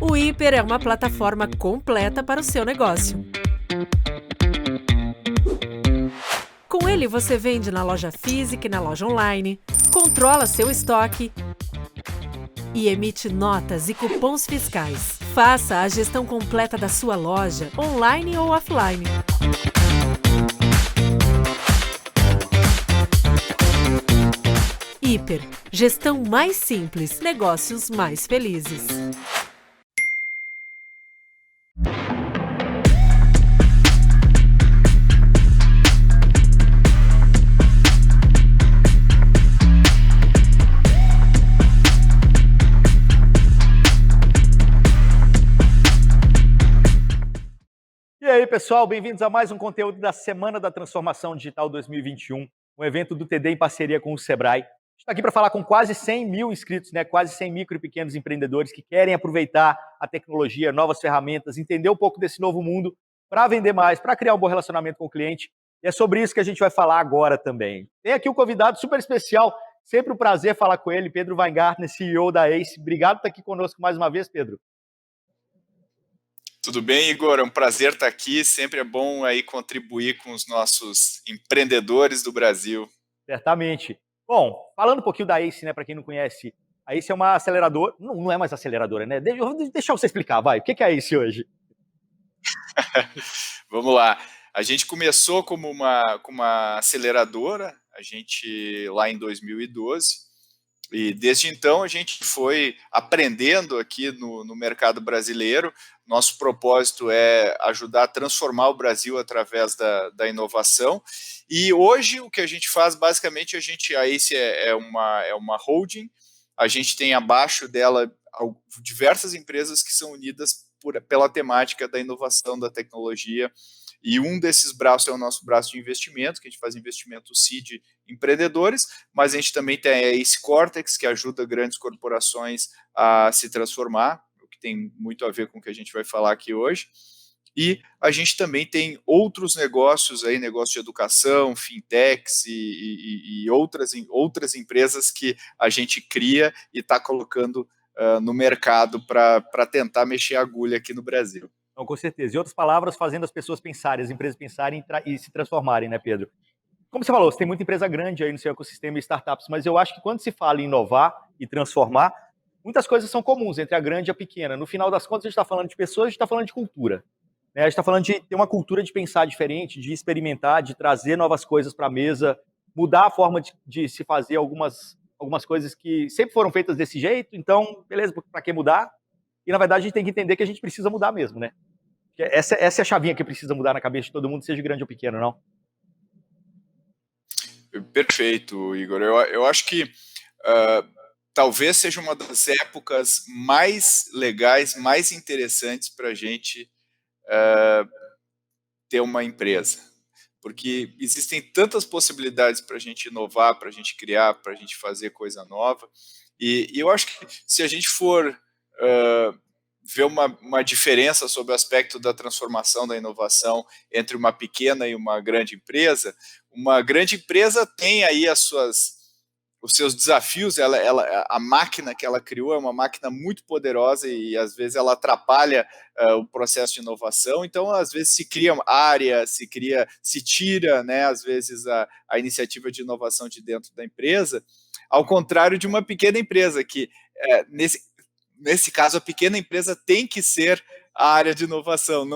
O Hiper é uma plataforma completa para o seu negócio. Com ele, você vende na loja física e na loja online, controla seu estoque e emite notas e cupons fiscais. Faça a gestão completa da sua loja, online ou offline. Hiper. Gestão mais simples, negócios mais felizes. E aí, pessoal, bem-vindos a mais um conteúdo da Semana da Transformação Digital 2021, um evento do TD em parceria com o Sebrae. A gente está aqui para falar com quase 100 mil inscritos, quase 100 micro e pequenos empreendedores que querem aproveitar a tecnologia, novas ferramentas, entender um pouco desse novo mundo para vender mais, para criar um bom relacionamento com o cliente. E é sobre isso que a gente vai falar agora também. Tem aqui um convidado super especial, sempre um prazer falar com ele, Pedro Weingartner, CEO da ACE. Obrigado por estar aqui conosco mais uma vez, Pedro. Tudo bem, Igor? É um prazer estar aqui. Sempre é bom aí contribuir com os nossos empreendedores do Brasil. Certamente. Bom, falando um pouquinho da ACE, para quem não conhece, a ACE é uma aceleradora, não é mais aceleradora, né? Deixa você explicar, vai. O que é a ACE hoje? Vamos lá. A gente começou como uma aceleradora, a gente lá em 2012, e desde então a gente foi aprendendo aqui no mercado brasileiro. Nosso propósito é ajudar a transformar o Brasil através da inovação. E hoje o que a gente faz, basicamente, a ACE é uma holding. A gente tem abaixo dela diversas empresas que são unidas pela temática da inovação, da tecnologia. E um desses braços é o nosso braço de investimento, que a gente faz investimento seed empreendedores, mas a gente também tem a ACE Cortex, que ajuda grandes corporações a se transformar, o que tem muito a ver com o que a gente vai falar aqui hoje. E a gente também tem outros negócios aí, negócio de educação, fintechs e outras empresas que a gente cria e está colocando no mercado para tentar mexer a agulha aqui no Brasil. Não, com certeza. Em outras palavras, fazendo as pessoas pensarem, as empresas pensarem e se transformarem, né, Pedro? Como você falou, você tem muita empresa grande aí no seu ecossistema de startups, mas eu acho que quando se fala em inovar e transformar, muitas coisas são comuns entre a grande e a pequena. No final das contas, a gente está falando de pessoas, a gente está falando de cultura. A gente está falando de ter uma cultura de pensar diferente, de experimentar, de trazer novas coisas para a mesa, mudar a forma de se fazer algumas coisas que sempre foram feitas desse jeito. Então, beleza, para que mudar? E, na verdade, a gente tem que entender que a gente precisa mudar mesmo, né? Essa é a chavinha que precisa mudar na cabeça de todo mundo, seja grande ou pequeno, não? Perfeito, Igor. Eu acho que talvez seja uma das épocas mais legais, mais interessantes para a gente ter uma empresa. Porque existem tantas possibilidades para a gente inovar, para a gente criar, para a gente fazer coisa nova. E eu acho que se a gente for ver uma diferença sobre o aspecto da transformação, da inovação entre uma pequena e uma grande empresa tem aí os seus desafios. A máquina que ela criou é uma máquina muito poderosa e às vezes ela atrapalha o processo de inovação. Então, às vezes se cria área, se tira, né, às vezes a iniciativa de inovação de dentro da empresa, ao contrário de uma pequena empresa que nesse caso, a pequena empresa tem que ser a área de inovação,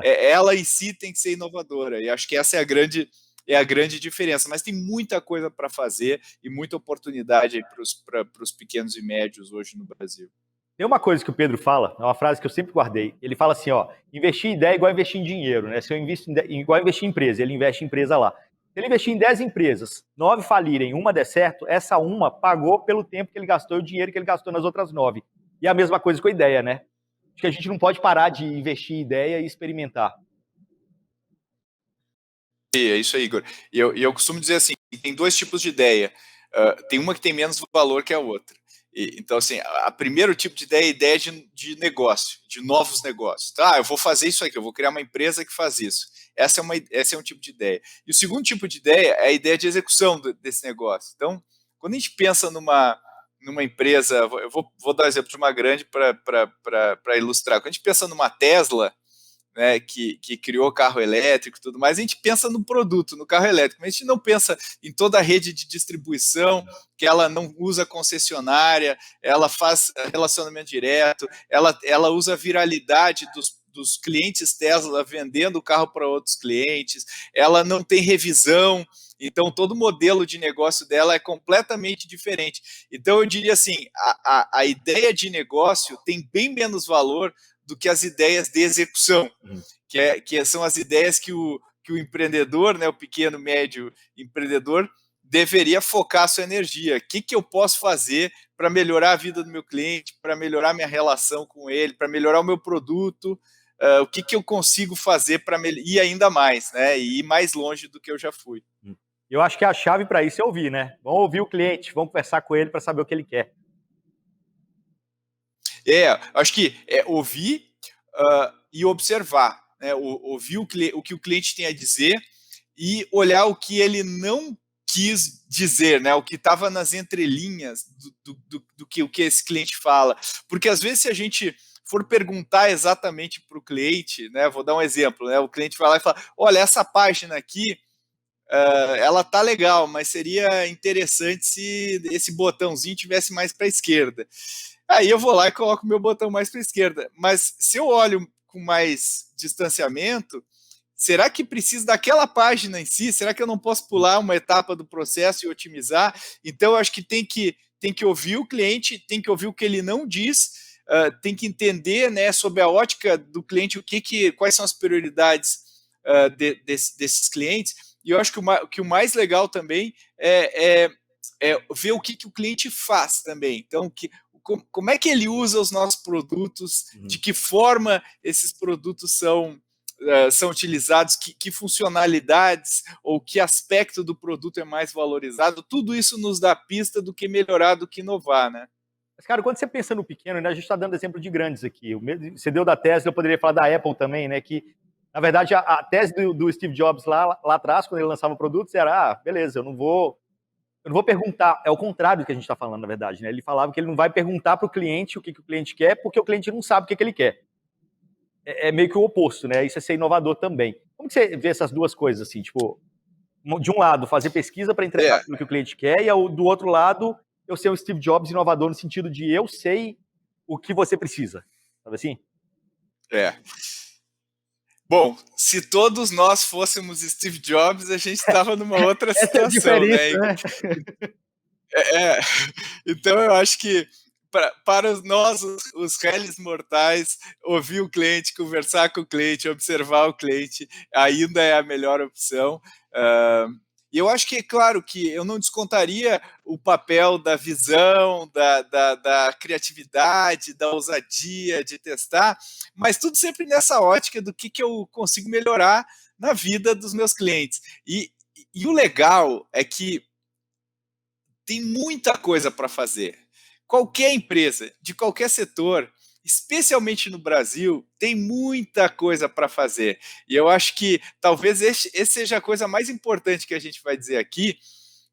ela em si tem que ser inovadora, e acho que essa é a grande diferença, mas tem muita coisa para fazer e muita oportunidade para os pequenos e médios hoje no Brasil. Tem uma coisa que o Pedro fala, é uma frase que eu sempre guardei, ele fala assim, investir em ideia é igual investir em dinheiro, né? Se eu invisto igual investir em empresa, ele investe em empresa lá. Se ele investir em 10 empresas, 9 falirem, uma der certo, essa uma pagou pelo tempo que ele gastou e o dinheiro que ele gastou nas outras 9. E a mesma coisa com a ideia, né? Acho que a gente não pode parar de investir em ideia e experimentar. É isso aí, Igor. E eu costumo dizer assim, tem dois tipos de ideia. Tem uma que tem menos valor que a outra. Então, assim, a primeiro tipo de ideia é a ideia de negócio, de novos negócios. Tá, eu vou fazer isso aqui, eu vou criar uma empresa que faz isso. Esse é um tipo de ideia. E o segundo tipo de ideia é a ideia de execução desse negócio. Então, quando a gente pensa numa empresa, eu vou dar um exemplo de uma grande para ilustrar. Quando a gente pensa numa Tesla, né, que criou carro elétrico e tudo mais, a gente pensa no produto, no carro elétrico, mas a gente não pensa em toda a rede de distribuição, que ela não usa concessionária, ela faz relacionamento direto, ela usa a viralidade dos clientes Tesla vendendo o carro para outros clientes, ela não tem revisão, então todo o modelo de negócio dela é completamente diferente. Então eu diria assim, a ideia de negócio tem bem menos valor do que as ideias de execução, que são as ideias que o empreendedor, né, o pequeno, médio empreendedor, deveria focar a sua energia. O que eu posso fazer para melhorar a vida do meu cliente, para melhorar minha relação com ele, para melhorar o meu produto, o que eu consigo fazer para ir ainda mais, né, e ir mais longe do que eu já fui. Eu acho que a chave para isso é ouvir, né? Vamos ouvir o cliente, vamos conversar com ele para saber o que ele quer. Acho que é ouvir e observar, né? Ouvir o que o cliente tem a dizer e olhar o que ele não quis dizer, né? O que estava nas entrelinhas do que esse cliente fala. Porque às vezes se a gente for perguntar exatamente para o cliente, né? Vou dar um exemplo, né? O cliente vai lá e fala, olha, essa página aqui, ela tá legal, mas seria interessante se esse botãozinho tivesse mais para a esquerda. Aí eu vou lá e coloco o meu botão mais para a esquerda. Mas se eu olho com mais distanciamento, será que precisa daquela página em si? Será que eu não posso pular uma etapa do processo e otimizar? Então, eu acho que tem que ouvir o cliente, tem que ouvir o que ele não diz, tem que entender, né, sob a ótica do cliente quais são as prioridades desses clientes. E eu acho que o mais legal também é ver o que o cliente faz também. Então, como é que ele usa os nossos produtos, de que forma esses produtos são utilizados, que funcionalidades ou que aspecto do produto é mais valorizado, tudo isso nos dá pista do que melhorar, do que inovar, né? Mas, cara, quando você pensa no pequeno, né, a gente está dando exemplo de grandes aqui. Você deu da Tesla, eu poderia falar da Apple também, né? Que, na verdade, a tese do Steve Jobs lá atrás, quando ele lançava produtos, era, beleza, eu não vou perguntar, é o contrário do que a gente está falando, na verdade, né? Ele falava que ele não vai perguntar para o cliente o que o cliente quer, porque o cliente não sabe o que ele quer. É meio que o oposto, né? Isso é ser inovador também. Como que você vê essas duas coisas, assim, tipo, de um lado, fazer pesquisa para entregar aquilo que o cliente quer, e do outro lado, eu ser um Steve Jobs inovador no sentido de eu sei o que você precisa, sabe assim? Bom, se todos nós fôssemos Steve Jobs, a gente estava numa outra situação, né? Então eu acho que para nós, os réis mortais, ouvir o cliente, conversar com o cliente, observar o cliente, ainda é a melhor opção. E eu acho que, é claro, que eu não descontaria o papel da visão, da criatividade, da ousadia de testar, mas tudo sempre nessa ótica do que eu consigo melhorar na vida dos meus clientes. E o legal é que tem muita coisa para fazer. Qualquer empresa, de qualquer setor, especialmente no Brasil, tem muita coisa para fazer. E eu acho que talvez esse seja a coisa mais importante que a gente vai dizer aqui,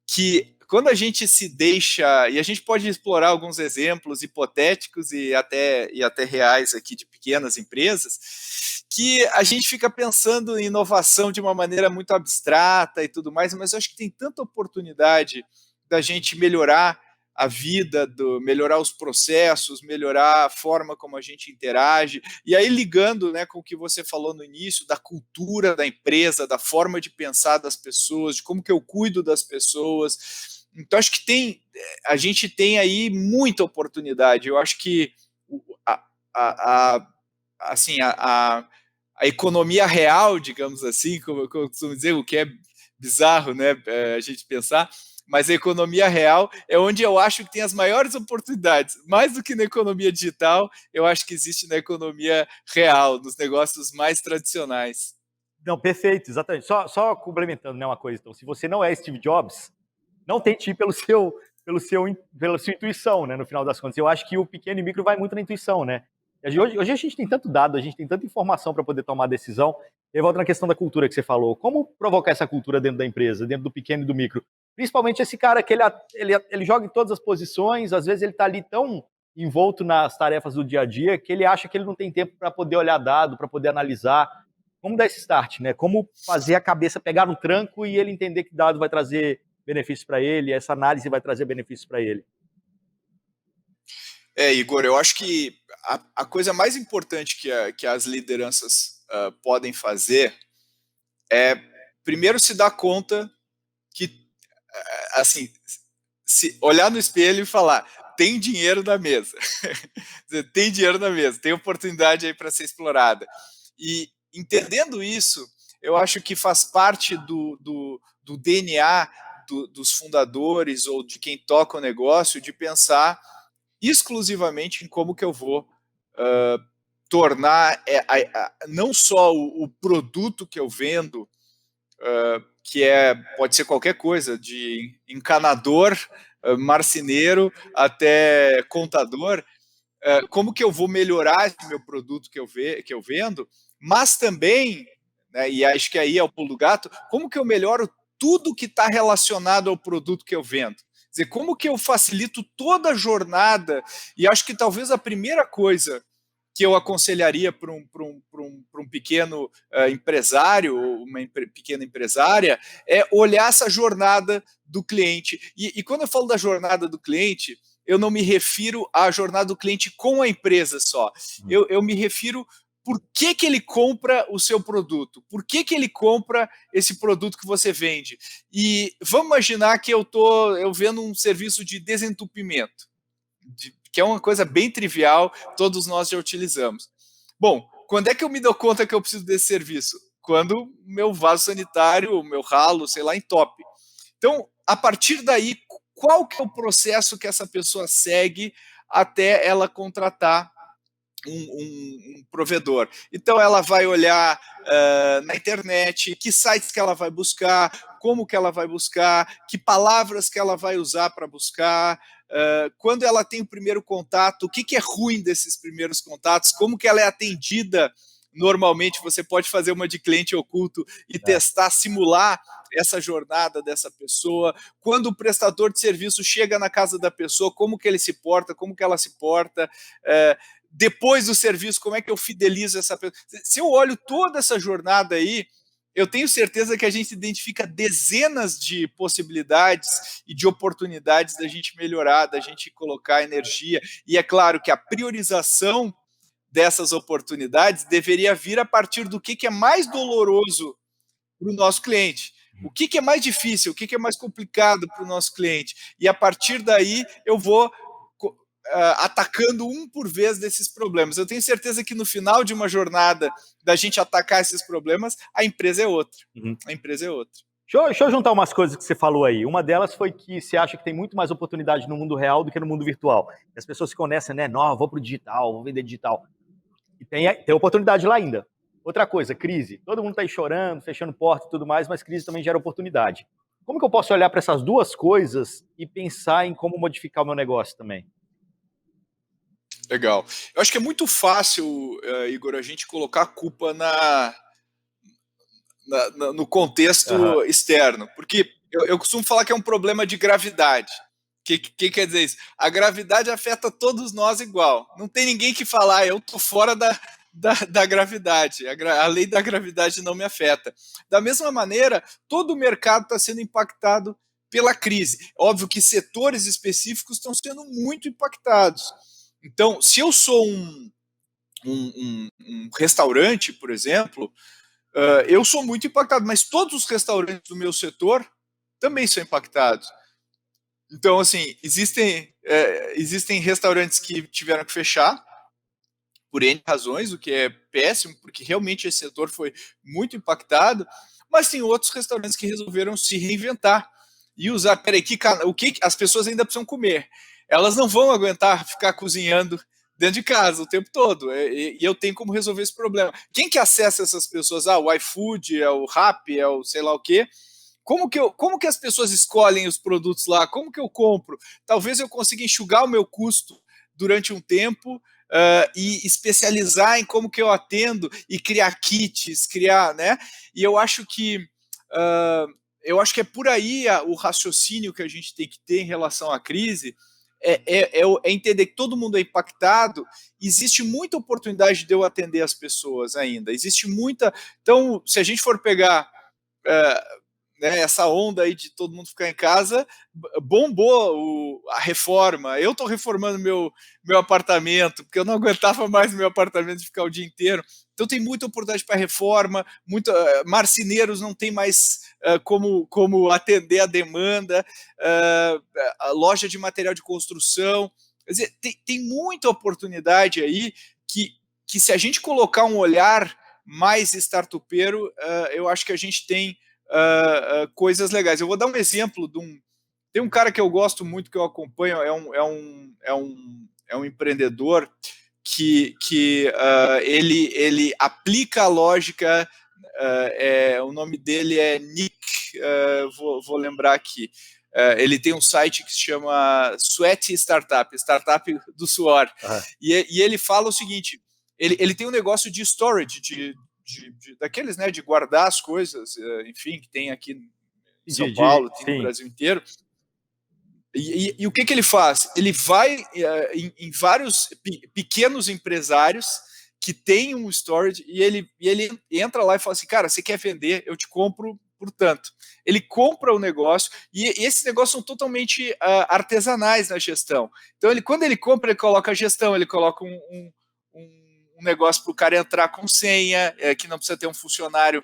que quando a gente se deixa, e a gente pode explorar alguns exemplos hipotéticos e até reais aqui de pequenas empresas, que a gente fica pensando em inovação de uma maneira muito abstrata e tudo mais, mas eu acho que tem tanta oportunidade da gente melhorar a vida, melhorar os processos, melhorar a forma como a gente interage, e aí ligando, né, com o que você falou no início, da cultura da empresa, da forma de pensar das pessoas, de como que eu cuido das pessoas. Então acho que a gente tem aí muita oportunidade. Eu acho que a economia real, digamos assim, como eu costumo dizer, o que é bizarro, né, a gente pensar, mas a economia real é onde eu acho que tem as maiores oportunidades. Mais do que na economia digital, eu acho que existe na economia real, nos negócios mais tradicionais. Não, perfeito, exatamente. Só complementando, né, uma coisa. Então, se você não é Steve Jobs, não tente ir pela sua intuição, né, no final das contas. Eu acho que o pequeno e micro vai muito na intuição, né? Hoje a gente tem tanto dado, a gente tem tanta informação para poder tomar decisão. E volta na questão da cultura que você falou. Como provocar essa cultura dentro da empresa, dentro do pequeno e do micro? Principalmente esse cara que ele joga em todas as posições, às vezes ele está ali tão envolto nas tarefas do dia a dia que ele acha que ele não tem tempo para poder olhar dado, para poder analisar. Como dar esse start, né? Como fazer a cabeça pegar no tranco e ele entender que dado vai trazer benefícios para ele, essa análise vai trazer benefícios para ele. Igor, eu acho que a coisa mais importante que as lideranças podem fazer é, primeiro, se dar conta que, assim, se olhar no espelho e falar, tem dinheiro na mesa, tem dinheiro na mesa, tem oportunidade aí para ser explorada. E entendendo isso, eu acho que faz parte do DNA dos fundadores ou de quem toca o negócio de pensar exclusivamente em como que eu vou tornar não só o produto que eu vendo, que pode ser qualquer coisa, de encanador, marceneiro, até contador, como que eu vou melhorar esse meu produto que eu vendo, mas também, né, e acho que aí é o pulo do gato, como que eu melhoro tudo que está relacionado ao produto que eu vendo. Quer dizer, como que eu facilito toda a jornada, e acho que talvez a primeira coisa que eu aconselharia para um pequeno empresário, ou uma pequena empresária, é olhar essa jornada do cliente. E quando eu falo da jornada do cliente, eu não me refiro à jornada do cliente com a empresa só. Eu me refiro por que ele compra o seu produto, por que ele compra esse produto que você vende. E vamos imaginar que eu vendo um serviço de desentupimento, que é uma coisa bem trivial, todos nós já utilizamos. Bom, quando é que eu me dou conta que eu preciso desse serviço? Quando o meu vaso sanitário, o meu ralo, sei lá, entope. Então, a partir daí, qual que é o processo que essa pessoa segue até ela contratar um provedor? Então ela vai olhar na internet que sites que ela vai buscar, como que ela vai buscar, que palavras que ela vai usar para buscar, quando ela tem o primeiro contato, o que é ruim desses primeiros contatos, como que ela é atendida. Normalmente você pode fazer uma de cliente oculto e testar, simular essa jornada dessa pessoa. Quando o prestador de serviço chega na casa da pessoa, como que ele se porta, como que ela se porta, depois do serviço, como é que eu fidelizo essa pessoa. Se eu olho toda essa jornada aí, eu tenho certeza que a gente identifica dezenas de possibilidades e de oportunidades da gente melhorar, da gente colocar energia. E é claro que a priorização dessas oportunidades deveria vir a partir do que é mais doloroso para o nosso cliente. O que é mais difícil, o que é mais complicado para o nosso cliente. E a partir daí eu vou atacando um por vez desses problemas. Eu tenho certeza que no final de uma jornada da gente atacar esses problemas, a empresa é outra. A empresa é outra. Deixa eu juntar umas coisas que você falou aí. Uma delas foi que você acha que tem muito mais oportunidade no mundo real do que no mundo virtual. As pessoas ficam nessa, né? Não, vou pro digital, vou vender digital. E tem oportunidade lá ainda. Outra coisa, crise. Todo mundo está aí chorando, fechando porta e tudo mais, mas crise também gera oportunidade. Como que eu posso olhar para essas duas coisas e pensar em como modificar o meu negócio também? Legal. Eu acho que é muito fácil, Igor, a gente colocar a culpa no contexto externo, porque eu costumo falar que é um problema de gravidade. O que quer dizer isso? A gravidade afeta todos nós igual. Não tem ninguém que fala, eu estou fora da gravidade, a lei da gravidade não me afeta. Da mesma maneira, todo o mercado está sendo impactado pela crise. Óbvio que setores específicos estão sendo muito impactados. Então, se eu sou um restaurante, por exemplo, eu sou muito impactado, mas todos os restaurantes do meu setor também são impactados. Então, assim, existem restaurantes que tiveram que fechar por N razões, o que é péssimo, porque realmente esse setor foi muito impactado, mas tem outros restaurantes que resolveram se reinventar e usar, o que as pessoas ainda precisam comer. Elas não vão aguentar ficar cozinhando dentro de casa o tempo todo, e eu tenho como resolver esse problema. Quem que acessa essas pessoas? O iFood, é o Rappi, é o sei lá o quê. Como que as pessoas escolhem os produtos lá? Como que eu compro? Talvez eu consiga enxugar o meu custo durante um tempo e especializar em como que eu atendo e criar kits, né? E eu acho que eu acho que é por aí o raciocínio que a gente tem que ter em relação à crise, é entender que todo mundo é impactado, existe muita oportunidade de eu atender as pessoas ainda, existe muita... Então, se a gente for pegar né, essa onda aí de todo mundo ficar em casa, bombou a reforma. Eu estou reformando meu apartamento, porque eu não aguentava mais meu apartamento de ficar o dia inteiro. Então tem muita oportunidade para reforma, marceneiros não tem mais como atender a demanda, a loja de material de construção. Quer dizer, tem muita oportunidade aí que se a gente colocar um olhar mais startupeiro, eu acho que a gente tem coisas legais. Eu vou dar um exemplo tem um cara que eu gosto muito, que eu acompanho, é um empreendedor que ele aplica a lógica, o nome dele é Nick, vou lembrar aqui. Ele tem um site que se chama Sweat Startup, Startup do Suor. E ele fala o seguinte, ele tem um negócio de storage, daqueles, né, de guardar as coisas, enfim, que tem aqui em São Paulo, tem no Brasil inteiro. E o que ele faz? Ele vai em vários pequenos empresários que têm um storage e ele entra lá e fala assim, cara, você quer vender? Eu te compro por tanto. Ele compra o negócio e esses negócios são totalmente artesanais na gestão. Então, quando ele compra, ele coloca a gestão, ele coloca um negócio para o cara entrar com senha, que não precisa ter um funcionário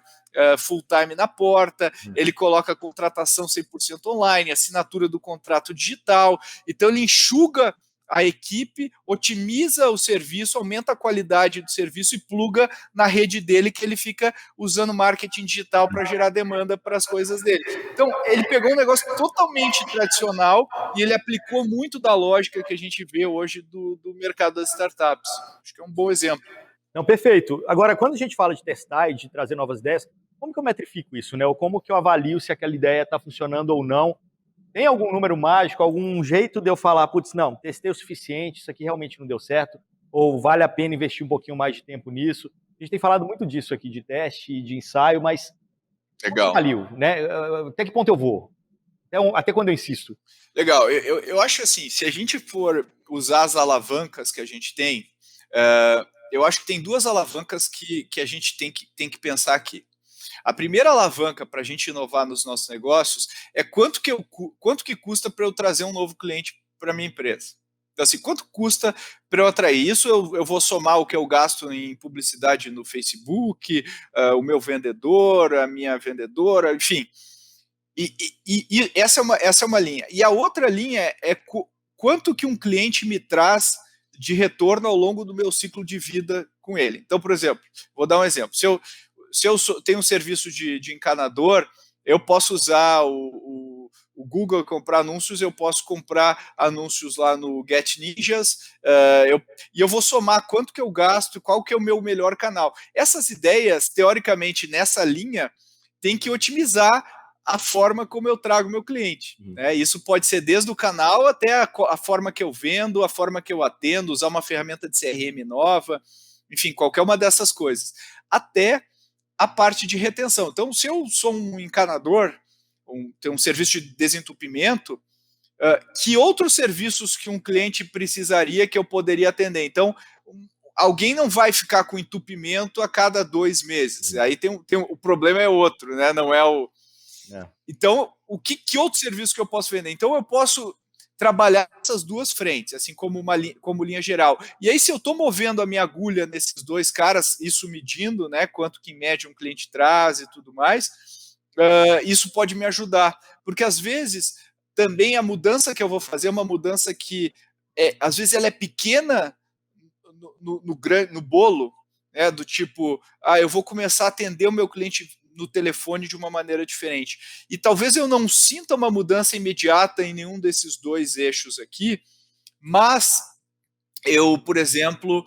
full-time na porta, ele coloca a contratação 100% online, assinatura do contrato digital, então ele enxuga a equipe, otimiza o serviço, aumenta a qualidade do serviço e pluga na rede dele, que ele fica usando marketing digital para gerar demanda para as coisas dele. Então, ele pegou um negócio totalmente tradicional e ele aplicou muito da lógica que a gente vê hoje do mercado das startups. Acho que é um bom exemplo. Não, perfeito. Agora, quando a gente fala de testar e de trazer novas ideias, como que eu metrifico isso, né? Ou como que eu avalio se aquela ideia está funcionando ou não? Tem algum número mágico, algum jeito de eu falar, putz, não, testei o suficiente, isso aqui realmente não deu certo, ou vale a pena investir um pouquinho mais de tempo nisso? A gente tem falado muito disso aqui, de teste, de ensaio, mas legal. Valeu, né? Até que ponto eu vou? Até quando eu insisto? Legal, eu acho assim, se a gente for usar as alavancas que a gente tem, eu acho que tem duas alavancas que a gente tem que pensar aqui. A primeira alavanca para a gente inovar nos nossos negócios é quanto que custa para eu trazer um novo cliente para a minha empresa. Então, assim, quanto custa para eu atrair? Isso eu vou somar o que eu gasto em publicidade no Facebook, o meu vendedor, a minha vendedora, enfim. E essa é uma linha. E a outra linha é quanto que um cliente me traz de retorno ao longo do meu ciclo de vida com ele. Então, por exemplo, vou dar um exemplo. Se eu tenho um serviço de encanador, eu posso usar o Google e comprar anúncios, eu posso comprar anúncios lá no Get Ninjas, e eu vou somar quanto que eu gasto, qual que é o meu melhor canal. Essas ideias, teoricamente, nessa linha, tem que otimizar a forma como eu trago meu cliente. Né? Isso pode ser desde o canal até a forma que eu vendo, a forma que eu atendo, usar uma ferramenta de CRM nova, enfim, qualquer uma dessas coisas. Até a parte de retenção. Então, se eu sou um encanador, tenho um serviço de desentupimento, que outros serviços que um cliente precisaria que eu poderia atender? Então, alguém não vai ficar com entupimento a cada 2 meses. Aí o problema é outro, né? Não é o... Então, que outro serviço que eu posso vender? Então, eu posso trabalhar essas duas frentes, assim como linha geral. E aí, se eu estou movendo a minha agulha nesses dois caras, isso medindo, né, quanto que em média um cliente traz e tudo mais, isso pode me ajudar. Porque, às vezes, também a mudança que eu vou fazer é uma mudança que, às vezes, ela é pequena no bolo, né, do tipo, eu vou começar a atender o meu cliente no telefone de uma maneira diferente. E talvez eu não sinta uma mudança imediata em nenhum desses dois eixos aqui, mas eu, por exemplo,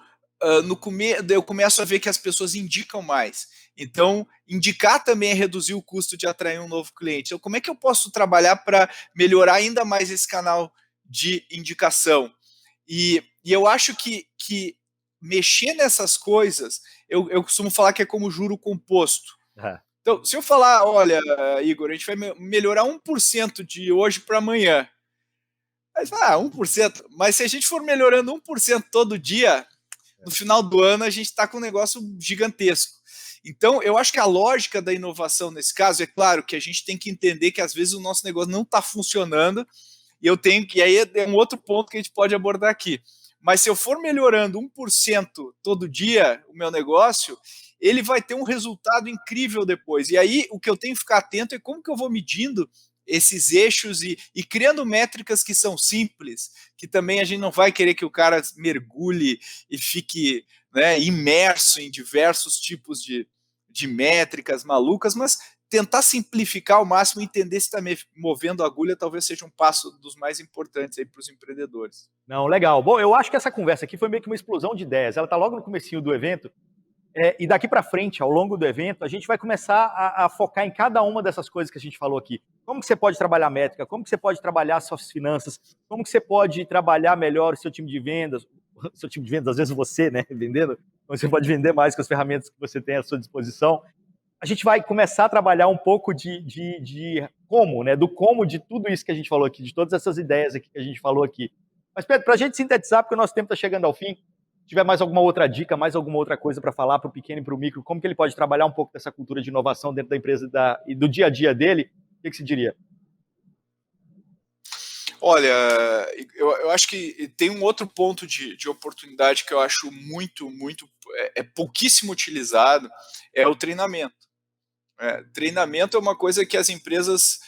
eu começo a ver que as pessoas indicam mais. Então, indicar também é reduzir o custo de atrair um novo cliente. Então, como é que eu posso trabalhar para melhorar ainda mais esse canal de indicação? E eu acho que mexer nessas coisas, eu costumo falar que é como juro composto. Então, se eu falar, olha, Igor, a gente vai melhorar 1% de hoje para amanhã. Aí fala, 1%. Mas se a gente for melhorando 1% todo dia, no final do ano a gente está com um negócio gigantesco. Então, eu acho que a lógica da inovação nesse caso, é claro que a gente tem que entender que às vezes o nosso negócio não está funcionando, e aí é um outro ponto que a gente pode abordar aqui. Mas se eu for melhorando 1% todo dia o meu negócio, ele vai ter um resultado incrível depois. E aí o que eu tenho que ficar atento é como que eu vou medindo esses eixos e criando métricas que são simples, que também a gente não vai querer que o cara mergulhe e fique, né, imerso em diversos tipos de métricas malucas, mas tentar simplificar ao máximo e entender se está movendo a agulha talvez seja um passo dos mais importantes para os empreendedores. Não, legal. Bom, eu acho que essa conversa aqui foi meio que uma explosão de ideias. Ela está logo no comecinho do evento. E daqui para frente, ao longo do evento, a gente vai começar a focar em cada uma dessas coisas que a gente falou aqui. Como que você pode trabalhar métrica, como que você pode trabalhar suas finanças, como que você pode trabalhar melhor o seu time de vendas, às vezes você, né, vendendo, você pode vender mais com as ferramentas que você tem à sua disposição. A gente vai começar a trabalhar um pouco de como, né, do como de tudo isso que a gente falou aqui, de todas essas ideias aqui que a gente falou aqui. Mas, Pedro, para a gente sintetizar, porque o nosso tempo está chegando ao fim, se tiver mais alguma outra dica, mais alguma outra coisa para falar para o pequeno e para o micro, como que ele pode trabalhar um pouco dessa cultura de inovação dentro da empresa e do dia a dia dele, o que você diria? Olha, eu acho que tem um outro ponto de oportunidade que eu acho muito pouquíssimo utilizado, é o treinamento. Treinamento é uma coisa que as empresas,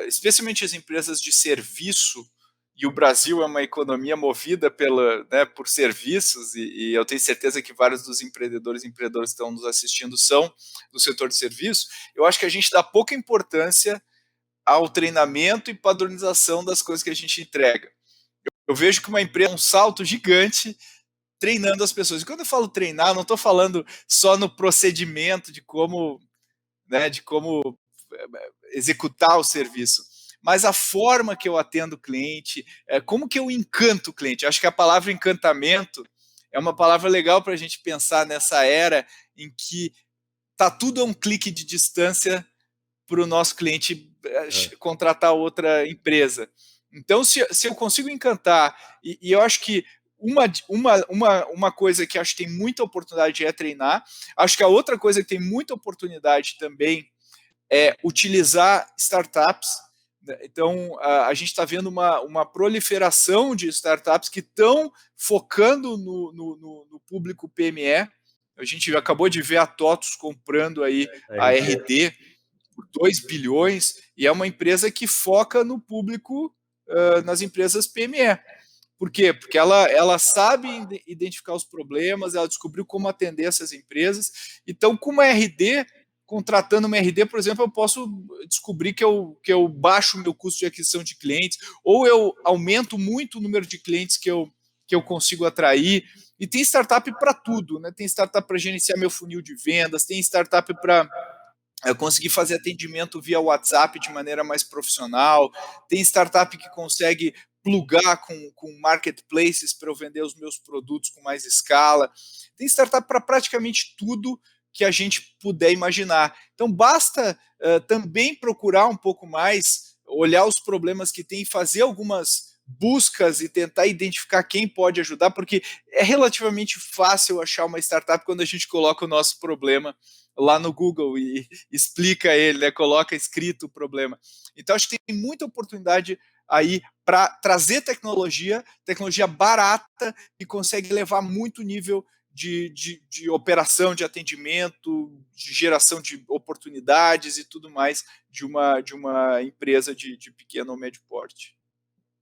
especialmente as empresas de serviço, e o Brasil é uma economia movida por serviços, e eu tenho certeza que vários dos empreendedores e empreendedoras que estão nos assistindo são do setor de serviço. Eu acho que a gente dá pouca importância ao treinamento e padronização das coisas que a gente entrega. Eu vejo que uma empresa é um salto gigante treinando as pessoas. E quando eu falo treinar, eu não estou falando só no procedimento de como executar o serviço, mas a forma que eu atendo o cliente, como que eu encanto o cliente. Eu acho que a palavra encantamento é uma palavra legal para a gente pensar nessa era em que está tudo a um clique de distância para o nosso cliente contratar outra empresa. Então, se eu consigo encantar, e eu acho que uma coisa que acho que tem muita oportunidade é treinar, acho que a outra coisa que tem muita oportunidade também é utilizar startups. Então, a gente está vendo uma proliferação de startups que estão focando no público PME. A gente acabou de ver a TOTUS comprando aí a RD por 2 bilhões, e é uma empresa que foca no público, nas empresas PME. Por quê? Porque ela sabe identificar os problemas, ela descobriu como atender essas empresas. Então, com uma RD, contratando uma RD, por exemplo, eu posso descobrir que eu baixo o meu custo de aquisição de clientes, ou eu aumento muito o número de clientes que eu consigo atrair. E tem startup para tudo, né? Tem startup para gerenciar meu funil de vendas, tem startup para conseguir fazer atendimento via WhatsApp de maneira mais profissional, tem startup que consegue plugar com marketplaces para eu vender os meus produtos com mais escala, tem startup para praticamente tudo que a gente puder imaginar. Então basta também procurar um pouco mais, olhar os problemas que tem, fazer algumas buscas e tentar identificar quem pode ajudar, porque é relativamente fácil achar uma startup quando a gente coloca o nosso problema lá no Google e explica ele, né? Coloca escrito o problema. Então acho que tem muita oportunidade aí para trazer tecnologia barata, que consegue levar muito nível de operação, de atendimento, de geração de oportunidades e tudo mais de uma empresa de pequeno ou médio porte.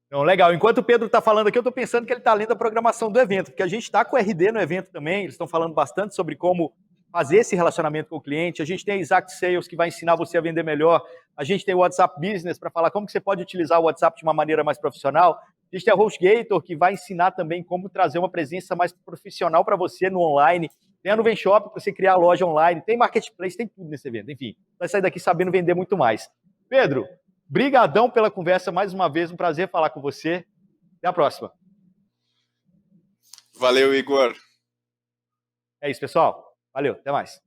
Então, legal. Enquanto o Pedro está falando aqui, eu estou pensando que ele está lendo a programação do evento, porque a gente está com o RD no evento também, eles estão falando bastante sobre como fazer esse relacionamento com o cliente. A gente tem a Exact Sales, que vai ensinar você a vender melhor. A gente tem o WhatsApp Business, para falar como que você pode utilizar o WhatsApp de uma maneira mais profissional. A gente tem a HostGator, que vai ensinar também como trazer uma presença mais profissional para você no online. Tem a Nuvem Shop, para você criar a loja online. Tem Marketplace, tem tudo nesse evento. Enfim, vai sair daqui sabendo vender muito mais. Pedro, brigadão pela conversa mais uma vez. Um prazer falar com você. Até a próxima. Valeu, Igor. É isso, pessoal. Valeu, até mais.